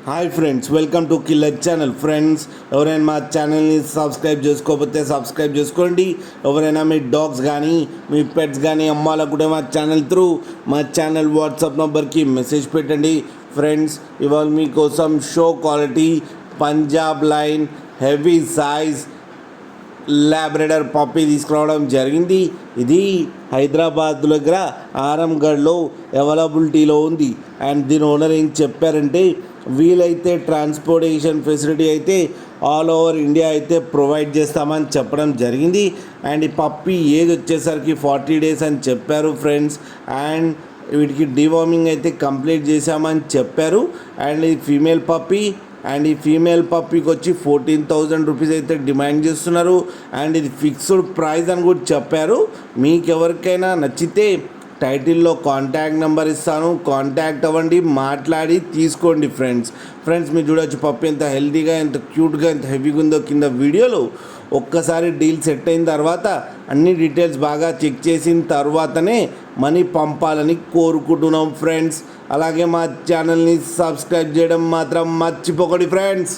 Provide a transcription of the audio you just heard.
Hi friends, welcome to killer channel. Friends, ఎవరైనా మా ఛానల్ని సబ్స్క్రైబ్ చేసుకోకపోతే సబ్స్క్రైబ్ చేసుకోండి. ఎవరైనా మీ డాగ్స్ కానీ మీ పెట్స్ కానీ అమ్మాలనుకుంటే మా ఛానల్ త్రూ మా ఛానల్ వాట్సాప్ నెంబర్కి మెసేజ్ పెట్టండి. ఫ్రెండ్స్, ఇవాళ మీకోసం show quality Punjab line heavy size Labrador puppy తీసుకురావడం జరిగింది. ఇది హైదరాబాద్ దగ్గర ఆరంగఢ్లో అవైలబిలిటీలో ఉంది. అండ్ దీని ఓనర్ ఏం చెప్పారంటే, వీలైతే ట్రాన్స్పోర్టేషన్ ఫెసిలిటీ అయితే ఆల్ ఓవర్ ఇండియా అయితే ప్రొవైడ్ చేస్తామని చెప్పడం జరిగింది. అండ్ ఈ పప్పీ ఏజ్ వచ్చేసరికి 40 days అని చెప్పారు ఫ్రెండ్స్. అండ్ వీటికి డివార్మింగ్ అయితే కంప్లీట్ చేశామని చెప్పారు. అండ్ ఈ ఫీమేల్ పప్పీ ఈ ఫీమేల్ పప్పీకి వచ్చి 14,000 రూపీస్ అయితే డిమాండ్ చేస్తున్నారు. అండ్ ఇది ఫిక్స్డ్ ప్రైస్ అని కూడా చెప్పారు. మీకు ఎవరికైనా నచ్చితే టైటిల్లో కాంటాక్ట్ నెంబర్ ఇస్తాను, కాంటాక్ట్ అవ్వండి, మాట్లాడి తీసుకోండి. ఫ్రెండ్స్ మీరు చూడవచ్చు పప్పి ఎంత హెల్తీగా, ఎంత క్యూట్గా, ఎంత హెవీగా ఉందో కింద వీడియోలో. ఒక్కసారి డీల్ సెట్ అయిన తర్వాత అన్ని డీటెయిల్స్ బాగా చెక్ చేసిన తర్వాతనే మనీ పంపాలని కోరుకుంటున్నాం ఫ్రెండ్స్. అలాగే మా ఛానల్ని సబ్స్క్రైబ్ చేయడం మాత్రం మర్చిపోకండి ఫ్రెండ్స్.